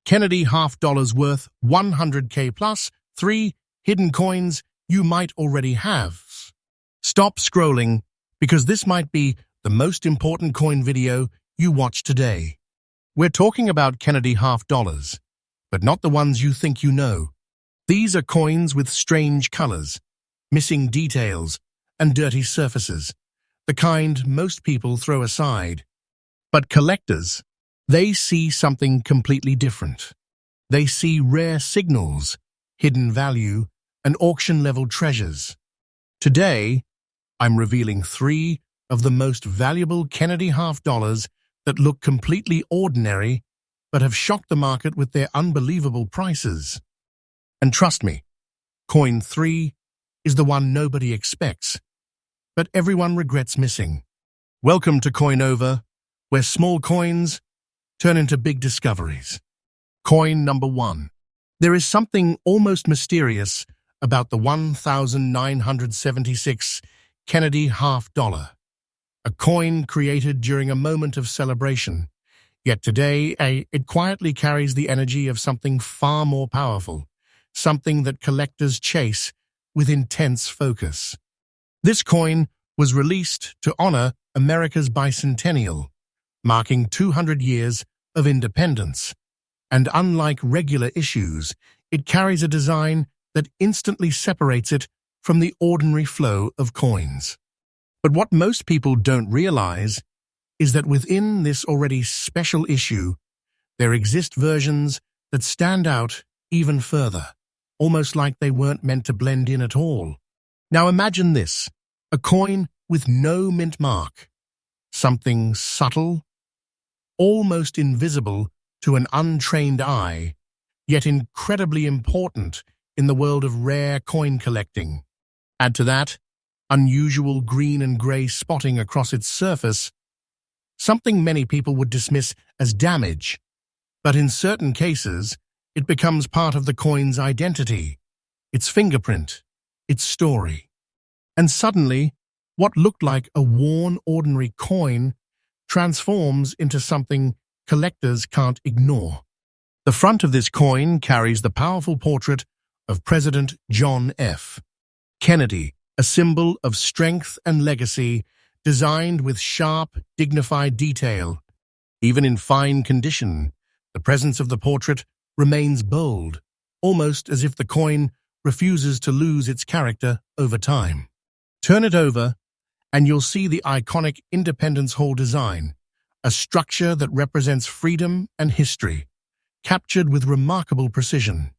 Kennedy $half worth 100K plus 3 hidden coins you might already have. Stop scrolling because this might be the most important coin video you watch today. We're talking about Kennedy $half, but not the ones you think you know. These are coins with strange colors, missing details, and dirty surfaces, the kind most people throw aside. But collectors, they see something completely different. They see rare signals, hidden value, and auction-level treasures. Today, I'm revealing 3 of the most valuable Kennedy $half that look completely ordinary but have shocked the market with their unbelievable prices. And trust me, coin 3 is the one nobody expects, but everyone regrets missing. Welcome to CoinNova, where small coins turn into big discoveries. Coin number 1. There is something almost mysterious about the 1976 Kennedy $half, a coin created during a moment of celebration. Yet today, it quietly carries the energy of something far more powerful, something that collectors chase with intense focus. This coin was released to honor America's bicentennial, marking 200 years of independence. And unlike regular issues, it carries a design that instantly separates it from the ordinary flow of coins. But what most people don't realize is that within this already special issue, there exist versions that stand out even further, almost like they weren't meant to blend in at all. Now imagine this, a coin with no mint mark, something subtle, almost invisible to an untrained eye, yet incredibly important in the world of rare coin collecting. Add to that, unusual green and gray spotting across its surface, something many people would dismiss as damage, but in certain cases, it becomes part of the coin's identity, its fingerprint, its story. And suddenly, what looked like a worn ordinary coin transforms into something collectors can't ignore. The front of this coin carries the powerful portrait of President John F. Kennedy, a symbol of strength and legacy, designed with sharp, dignified detail. Even in fine condition, the presence of the portrait remains bold, almost as if the coin refuses to lose its character over time. Turn it over, and you'll see the iconic Independence Hall design, a structure that represents freedom and history, captured with remarkable precision.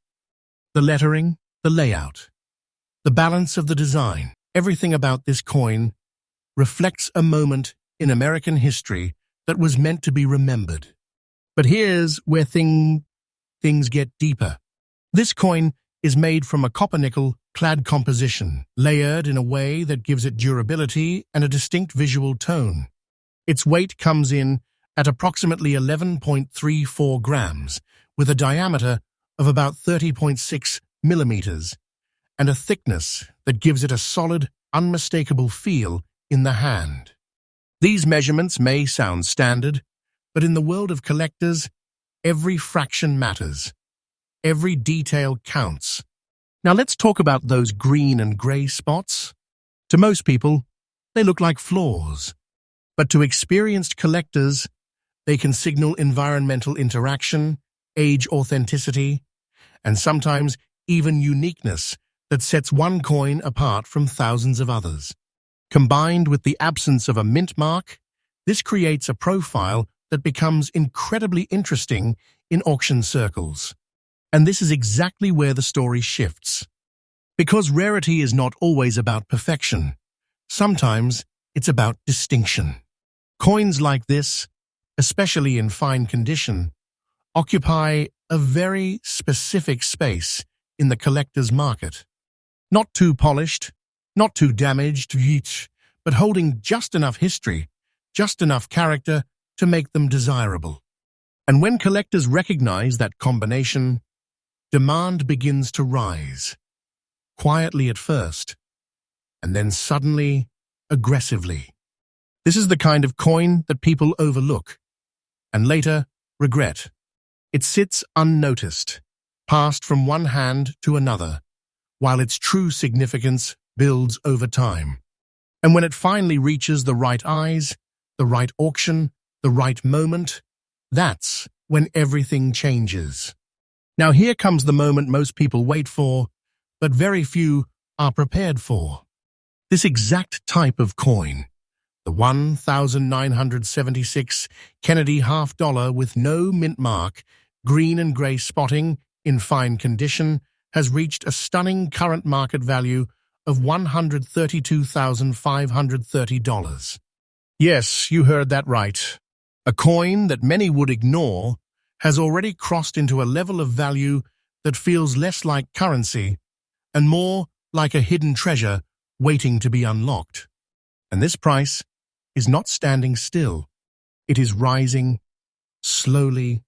The lettering, the layout, the balance of the design, everything about this coin reflects a moment in American history that was meant to be remembered. But here's where things get deeper. This coin is made from a copper-nickel-clad composition, layered in a way that gives it durability and a distinct visual tone. Its weight comes in at approximately 11.34 grams, with a diameter of about 30.6 millimeters, and a thickness that gives it a solid, unmistakable feel in the hand. These measurements may sound standard, but in the world of collectors, every fraction matters. Every detail counts. Now let's talk about those green and gray spots. To most people, they look like flaws. But to experienced collectors, they can signal environmental interaction, age authenticity, and sometimes even uniqueness that sets one coin apart from thousands of others. Combined with the absence of a mint mark, this creates a profile that becomes incredibly interesting in auction circles. And this is exactly where the story shifts. Because rarity is not always about perfection. Sometimes it's about distinction. Coins like this, especially in fine condition, occupy a very specific space in the collector's market. Not too polished, not too damaged, but holding just enough history, just enough character to make them desirable. And when collectors recognize that combination, demand begins to rise, quietly at first, and then suddenly, aggressively. This is the kind of coin that people overlook, and later regret. It sits unnoticed, passed from one hand to another, while its true significance builds over time. And when it finally reaches the right eyes, the right auction, the right moment, that's when everything changes. Now here comes the moment most people wait for, but very few are prepared for. This exact type of coin, the 1976 Kennedy half-dollar with no mint mark, green and grey spotting, in fine condition, has reached a stunning current market value of $132,530. Yes, you heard that right. A coin that many would ignore has already crossed into a level of value that feels less like currency and more like a hidden treasure waiting to be unlocked. And this price is not standing still. It is rising slowly,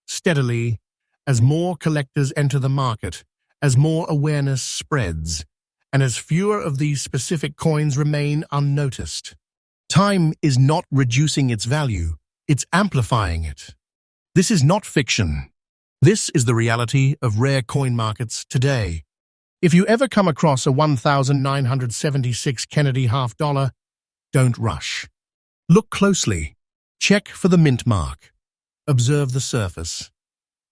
steadily, as more collectors enter the market, as more awareness spreads, and as fewer of these specific coins remain unnoticed. Time is not reducing its value, it's amplifying it. This is not fiction. This is the reality of rare coin markets today. If you ever come across a 1976 Kennedy half-dollar, don't rush. Look closely. Check for the mint mark. Observe the surface.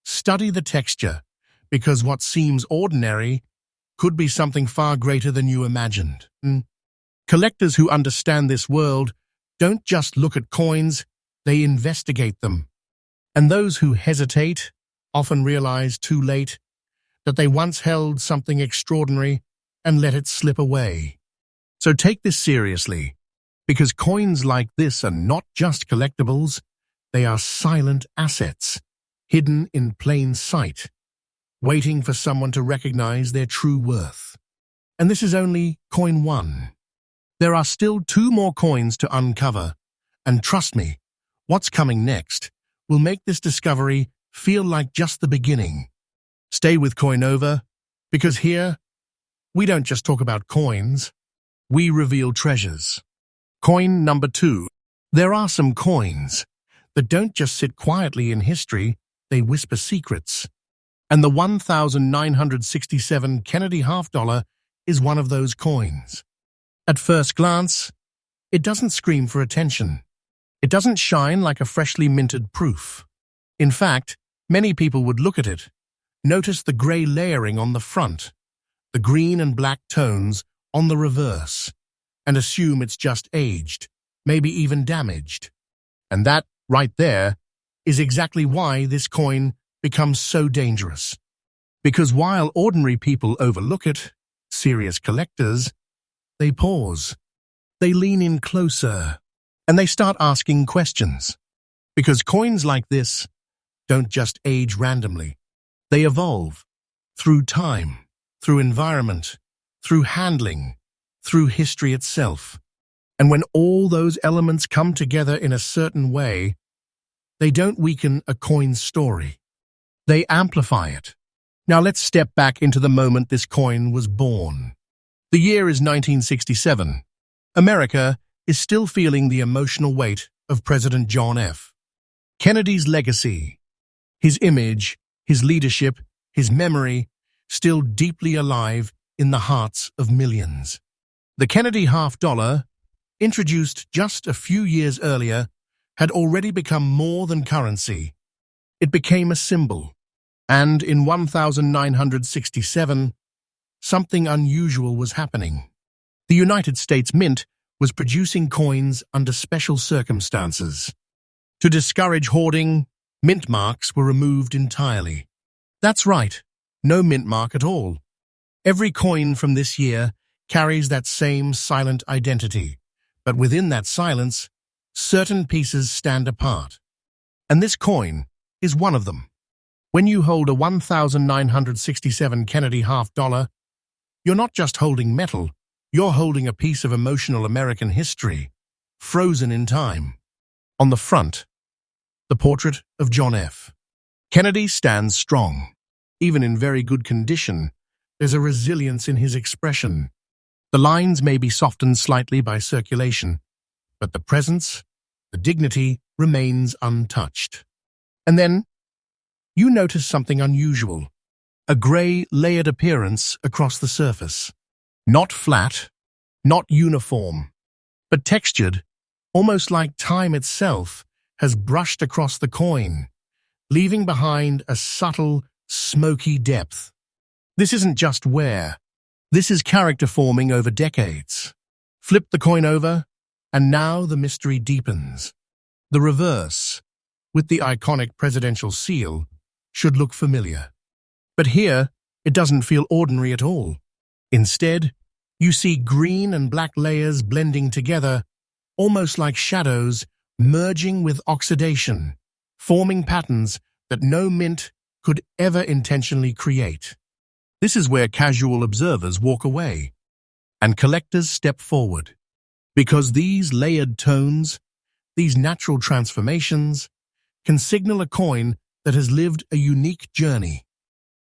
Study the texture, because what seems ordinary could be something far greater than you imagined. Collectors who understand this world don't just look at coins, they investigate them. And those who hesitate often realize too late that they once held something extraordinary and let it slip away. So take this seriously, because coins like this are not just collectibles, they are silent assets, hidden in plain sight, waiting for someone to recognize their true worth. And this is only coin one. There are still 2 more coins to uncover, and trust me, what's coming next will make this discovery feel like just the beginning. Stay with CoinNova, because here, we don't just talk about coins, we reveal treasures. Coin number 2. There are some coins that don't just sit quietly in history, they whisper secrets. And the 1967 Kennedy half-dollar is one of those coins. At first glance, it doesn't scream for attention. It doesn't shine like a freshly minted proof. In fact, many people would look at it, notice the grey layering on the front, the green and black tones on the reverse, and assume it's just aged, maybe even damaged. And that, right there, is exactly why this coin becomes so dangerous. Because while ordinary people overlook it, serious collectors, they pause. They lean in closer, and they start asking questions. Because coins like this don't just age randomly. They evolve through time, through environment, through handling, through history itself. And when all those elements come together in a certain way, they don't weaken a coin's story. They amplify it. Now let's step back into the moment this coin was born. The year is 1967. America is still feeling the emotional weight of President John F. Kennedy's legacy, his image, his leadership, his memory, still deeply alive in the hearts of millions. The Kennedy half-dollar, introduced just a few years earlier, had already become more than currency. It became a symbol. And in 1967, something unusual was happening. The United States Mint was producing coins under special circumstances. To discourage hoarding, mint marks were removed entirely. That's right, no mint mark at all. Every coin from this year carries that same silent identity, but within that silence, certain pieces stand apart. And this coin is one of them. When you hold a 1967 Kennedy half-dollar, you're not just holding metal, you're holding a piece of emotional American history, frozen in time. On the front, the portrait of John F. Kennedy stands strong. Even in very good condition, there's a resilience in his expression. The lines may be softened slightly by circulation, but the presence, the dignity, remains untouched. And then, you notice something unusual. A gray, layered appearance across the surface. Not flat, not uniform, but textured, almost like time itself has brushed across the coin, leaving behind a subtle, smoky depth. This isn't just wear. This is character forming over decades. Flip the coin over, and now the mystery deepens. The reverse, with the iconic presidential seal, should look familiar. But here, it doesn't feel ordinary at all. Instead, you see green and black layers blending together, almost like shadows merging with oxidation, forming patterns that no mint could ever intentionally create. This is where casual observers walk away, and collectors step forward. Because these layered tones, these natural transformations, can signal a coin that has lived a unique journey.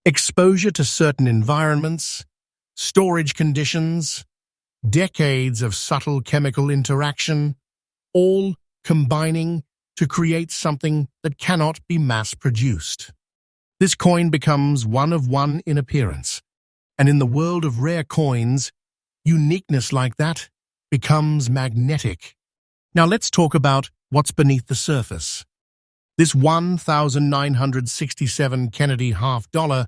Exposure to certain environments, storage conditions, decades of subtle chemical interaction, all combining to create something that cannot be mass-produced. This coin becomes one of one in appearance, and in the world of rare coins, uniqueness like that becomes magnetic. Now let's talk about what's beneath the surface. This 1,967 Kennedy half-dollar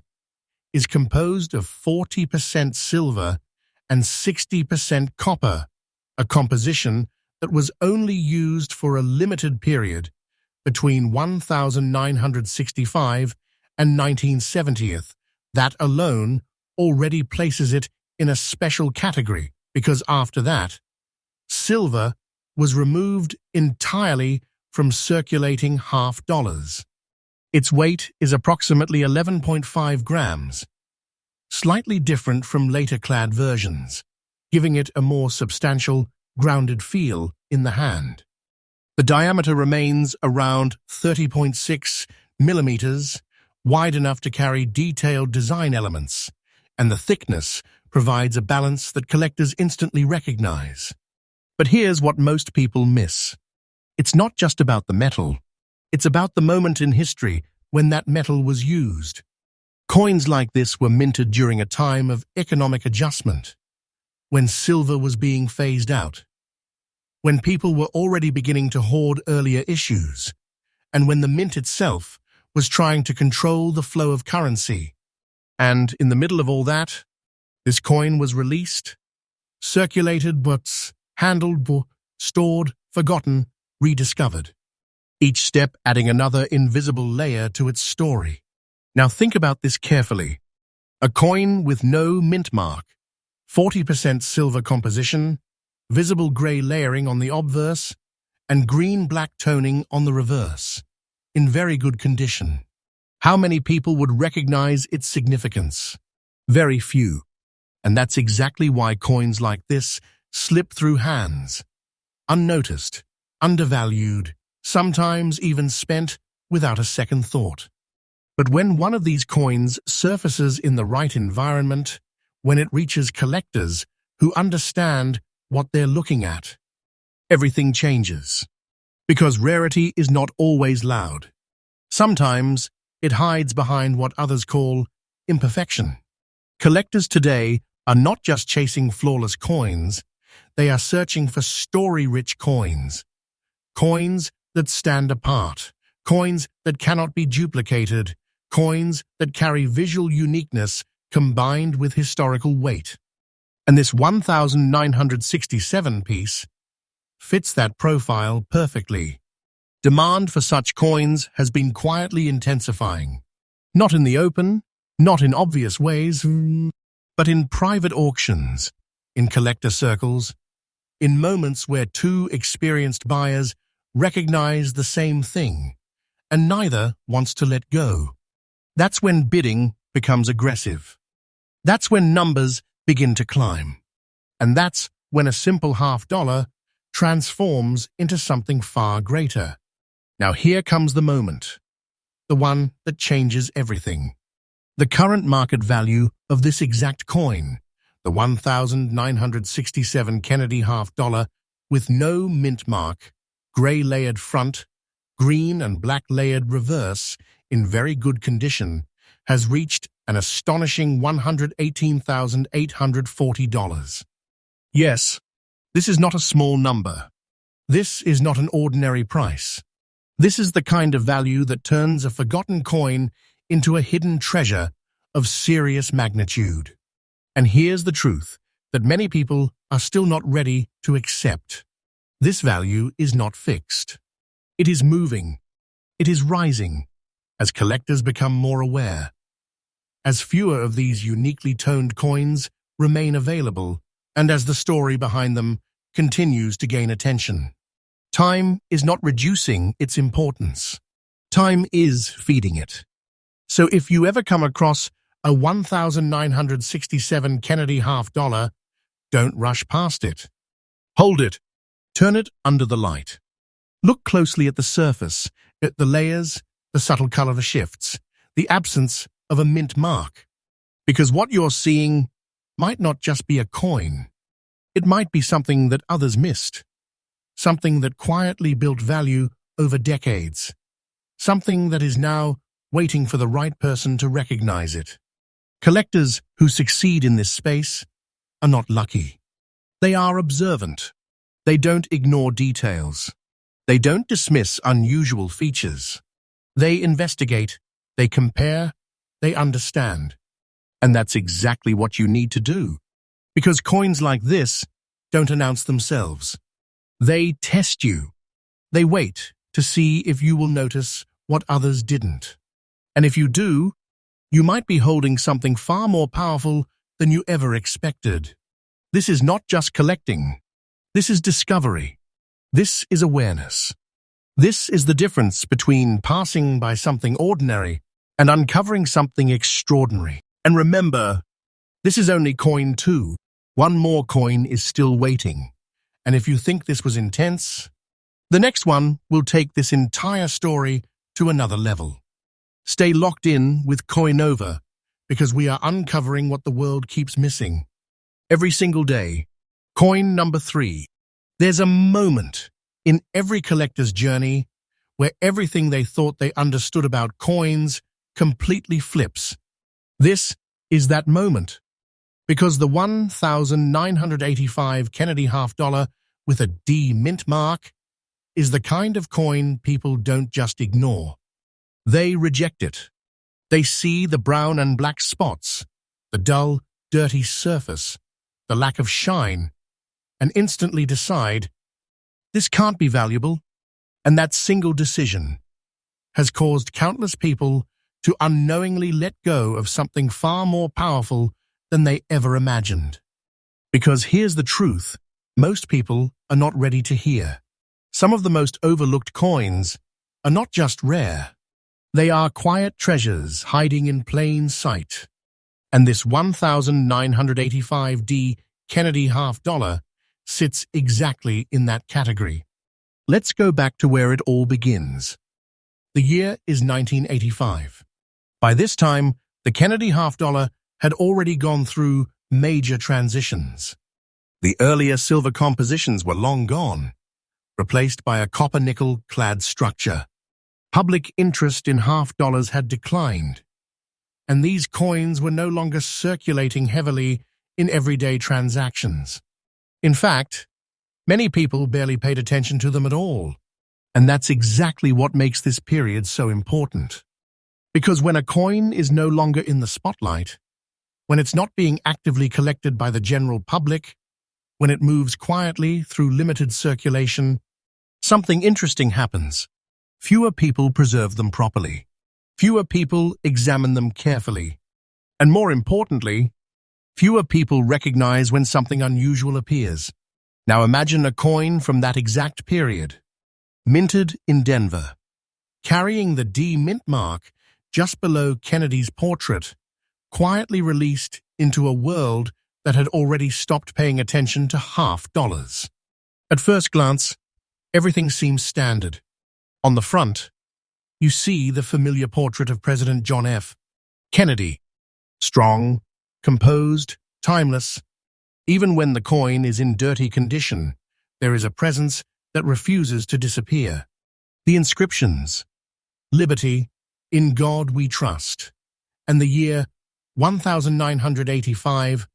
is composed of 40% silver and 60% copper, a composition that was only used for a limited period between 1965 and 1970. That alone already places it in a special category because after that, silver was removed entirely from circulating half-dollars. Its weight is approximately 11.5 grams, slightly different from later-clad versions, giving it a more substantial, grounded feel in the hand. The diameter remains around 30.6 millimeters, wide enough to carry detailed design elements, and the thickness provides a balance that collectors instantly recognize. But here's what most people miss. It's not just about the metal. It's about the moment in history when that metal was used. Coins like this were minted during a time of economic adjustment, when silver was being phased out, when people were already beginning to hoard earlier issues, and when the mint itself was trying to control the flow of currency. And in the middle of all that, this coin was released, circulated but handled, stored, forgotten, rediscovered. Each step adding another invisible layer to its story. Now think about this carefully. A coin with no mint mark, 40% silver composition, visible grey layering on the obverse, and green-black toning on the reverse, in very good condition. How many people would recognize its significance? Very few. And that's exactly why coins like this slip through hands, unnoticed, undervalued, sometimes even spent without a second thought. But when one of these coins surfaces in the right environment, when it reaches collectors who understand what they're looking at, everything changes. Because rarity is not always loud. Sometimes it hides behind what others call imperfection. Collectors today are not just chasing flawless coins, they are searching for story-rich coins. Coins that stand apart, coins that cannot be duplicated, coins that carry visual uniqueness combined with historical weight. And this 1,967 piece fits that profile perfectly. Demand for such coins has been quietly intensifying. Not in the open, not in obvious ways, but in private auctions, in collector circles, in moments where two experienced buyers recognize the same thing, and neither wants to let go. That's when bidding becomes aggressive. That's when numbers begin to climb. And that's when a simple $half transforms into something far greater. Now here comes the moment, the one that changes everything. The current market value of this exact coin, the 1,967 Kennedy $half with no mint mark, grey-layered front, green and black layered reverse in very good condition, has reached an astonishing $118,840. Yes, this is not a small number. This is not an ordinary price. This is the kind of value that turns a forgotten coin into a hidden treasure of serious magnitude. And here's the truth that many people are still not ready to accept. This value is not fixed. It is moving. It is rising as collectors become more aware. As fewer of these uniquely toned coins remain available, and as the story behind them continues to gain attention. Time is not reducing its importance. Time is feeding it. So if you ever come across a 1,967 Kennedy $half, don't rush past it. Hold it. Turn it under the light. Look closely at the surface, at the layers, the subtle color shifts, the absence of a mint mark. Because what you're seeing might not just be a coin. It might be something that others missed. Something that quietly built value over decades. Something that is now waiting for the right person to recognize it. Collectors who succeed in this space are not lucky. They are observant. They don't ignore details. They don't dismiss unusual features. They investigate, they compare, they understand. And that's exactly what you need to do. Because coins like this don't announce themselves. They test you. They wait to see if you will notice what others didn't. And if you do, you might be holding something far more powerful than you ever expected. This is not just collecting. This is discovery. This is awareness. This is the difference between passing by something ordinary and uncovering something extraordinary. And remember, this is only coin 2. One more coin is still waiting. And if you think this was intense, the next one will take this entire story to another level. Stay locked in with CoinNova, because we are uncovering what the world keeps missing. Every single day, coin number 3. There's a moment in every collector's journey where everything they thought they understood about coins completely flips. This is that moment. Because the 1,985 Kennedy $half with a D mint mark is the kind of coin people don't just ignore. They reject it. They see the brown and black spots, the dull, dirty surface, the lack of shine, and instantly decide, this can't be valuable. And that single decision has caused countless people to unknowingly let go of something far more powerful than they ever imagined. Because here's the truth, most people are not ready to hear. Some of the most overlooked coins are not just rare. They are quiet treasures hiding in plain sight. And this 1,985D Kennedy $half sits exactly in that category. Let's go back to where it all begins. The year is 1985. By this time, the Kennedy $half had already gone through major transitions. The earlier silver compositions were long gone, replaced by a copper-nickel-clad structure. Public interest in $half had declined, and these coins were no longer circulating heavily in everyday transactions. In fact, many people barely paid attention to them at all, and that's exactly what makes this period so important. Because when a coin is no longer in the spotlight, when it's not being actively collected by the general public, when it moves quietly through limited circulation, something interesting happens. Fewer people preserve them properly. Fewer people examine them carefully. And more importantly, fewer people recognize when something unusual appears. Now imagine a coin from that exact period, minted in Denver, carrying the D mint mark just below Kennedy's portrait, quietly released into a world that had already stopped paying attention to $half. At first glance, everything seems standard. On the front, you see the familiar portrait of President John F. Kennedy. Strong, composed, timeless. Even when the coin is in dirty condition, there is a presence that refuses to disappear. The inscriptions, "Liberty, in God we trust," and the year 1985,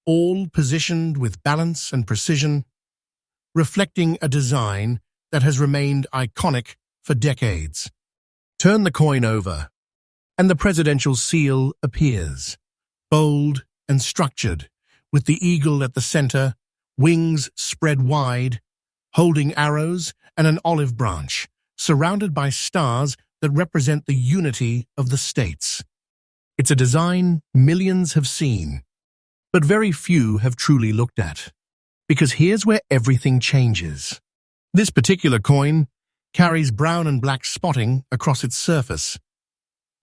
all positioned with balance and precision, reflecting a design that has remained iconic for decades. Turn the coin over, and the presidential seal appears, bold and structured, with the eagle at the center, wings spread wide, holding arrows and an olive branch, surrounded by stars that represent the unity of the states. It's a design millions have seen, but very few have truly looked at. Because here's where everything changes. This particular coin carries brown and black spotting across its surface,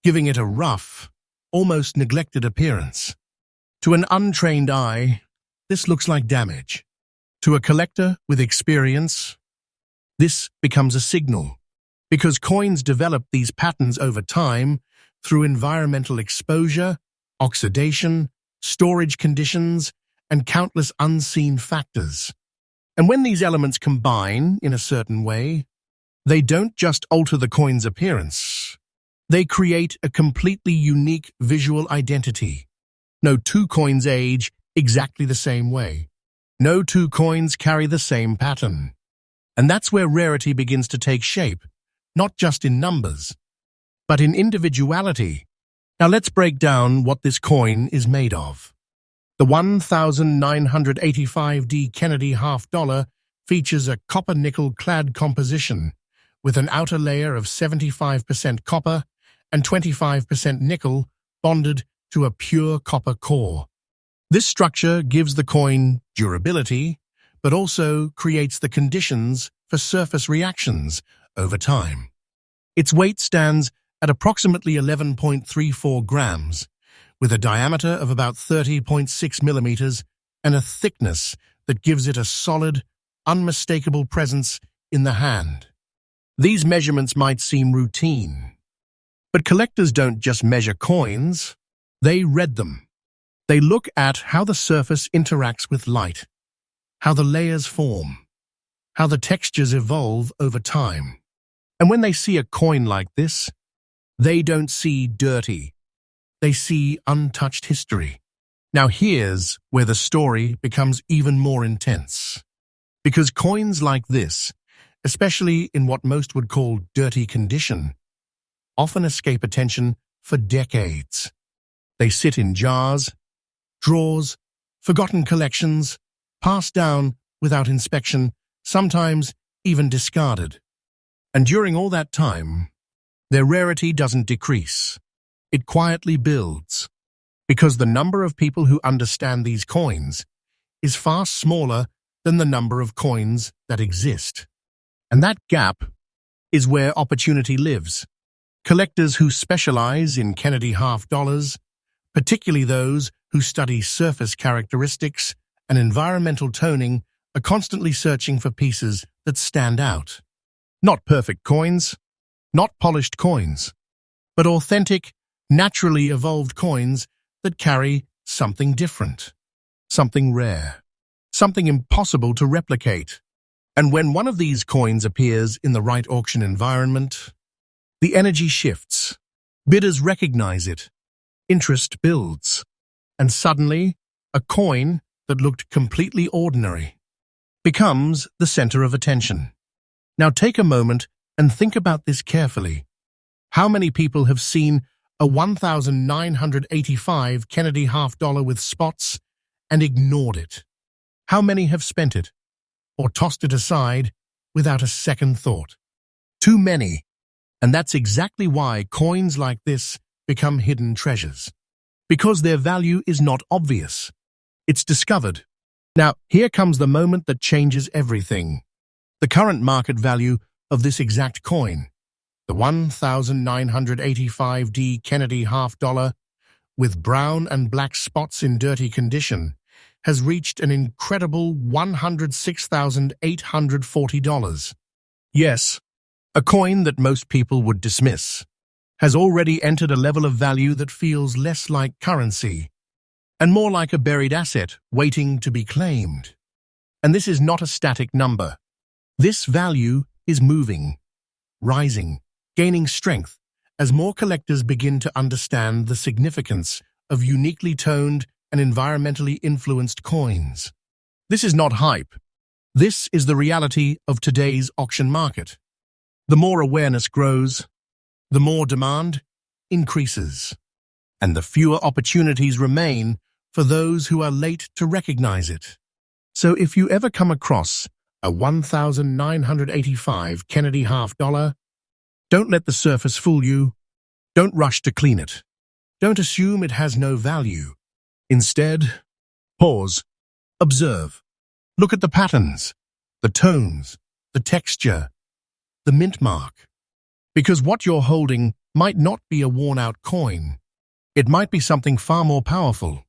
giving it a rough, almost neglected appearance. To an untrained eye, this looks like damage. To a collector with experience, this becomes a signal, because coins develop these patterns over time through environmental exposure, oxidation, storage conditions, and countless unseen factors. And when these elements combine in a certain way, they don't just alter the coin's appearance. They create a completely unique visual identity. No two coins age exactly the same way. No two coins carry the same pattern. And that's where rarity begins to take shape, not just in numbers, but in individuality. Now let's break down what this coin is made of. The 1985D Kennedy $half features a copper-nickel clad composition with an outer layer of 75% copper and 25% nickel bonded to a pure copper core. This structure gives the coin durability, but also creates the conditions for surface reactions over time. Its weight stands at approximately 11.34 grams, with a diameter of about 30.6 millimeters and a thickness that gives it a solid, unmistakable presence in the hand. These measurements might seem routine, but collectors don't just measure coins, they read them. They look at how the surface interacts with light, how the layers form, how the textures evolve over time. And when they see a coin like this, they don't see dirty. They see untouched history. Now here's where the story becomes even more intense. Because coins like this, especially in what most would call dirty condition, often escape attention for decades. They sit in jars, drawers, forgotten collections, passed down without inspection, sometimes even discarded. And during all that time, their rarity doesn't decrease. It quietly builds, because the number of people who understand these coins is far smaller than the number of coins that exist. And that gap is where opportunity lives. Collectors who specialize in Kennedy $half, particularly those who study surface characteristics and environmental toning, are constantly searching for pieces that stand out. Not perfect coins, not polished coins, but authentic, naturally evolved coins that carry something different, something rare, something impossible to replicate. And when one of these coins appears in the right auction environment, the energy shifts. Bidders recognize it. Interest builds. And suddenly, a coin that looked completely ordinary becomes the center of attention. Now take a moment and think about this carefully. How many people have seen a 1985 Kennedy $half with spots and ignored it? How many have spent it or tossed it aside without a second thought? Too many. And that's exactly why coins like this become hidden treasures. Because their value is not obvious. It's discovered. Now, here comes the moment that changes everything. The current market value of this exact coin, the 1985D Kennedy $half with brown and black spots in dirty condition, has reached an incredible $106,840. Yes, a coin that most people would dismiss has already entered a level of value that feels less like currency and more like a buried asset waiting to be claimed. And this is not a static number. This value is moving. rising, gaining strength as more collectors begin to understand the significance of uniquely toned and environmentally influenced coins. This is not hype. This is the reality of today's auction market. The more awareness grows, the more demand increases, and the fewer opportunities remain for those who are late to recognize it. So if you ever come across a 1,985 Kennedy half-dollar, don't let the surface fool you. Don't rush to clean it. Don't assume it has no value. Instead, pause, observe. Look at the patterns, the tones, the texture, the mint mark. Because what you're holding might not be a worn-out coin. It might be something far more powerful.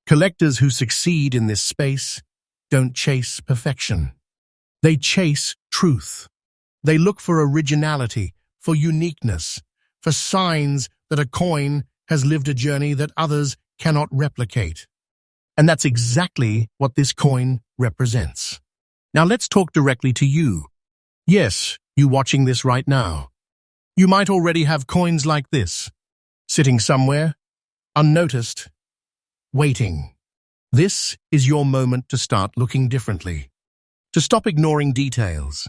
Collectors who succeed in this space don't chase perfection. They chase truth. They look for originality, for uniqueness, for signs that a coin has lived a journey that others cannot replicate. And that's exactly what this coin represents. Now let's talk directly to you. Yes, you watching this right now. You might already have coins like this, sitting somewhere, unnoticed, waiting. This is your moment to start looking differently, to stop ignoring details,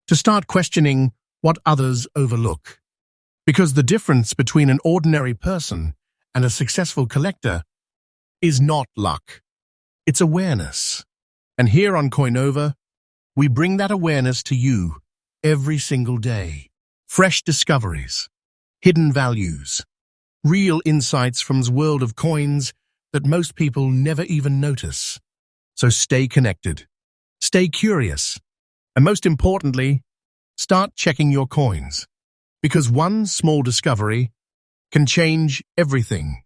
to start questioning what others overlook. Because the difference between an ordinary person and a successful collector is not luck. It's awareness. And here on CoinNova, we bring that awareness to you every single day. Fresh discoveries, hidden values, real insights from the world of coins that most people never even notice. So stay connected, stay curious, and most importantly, start checking your coins. Because one small discovery can change everything.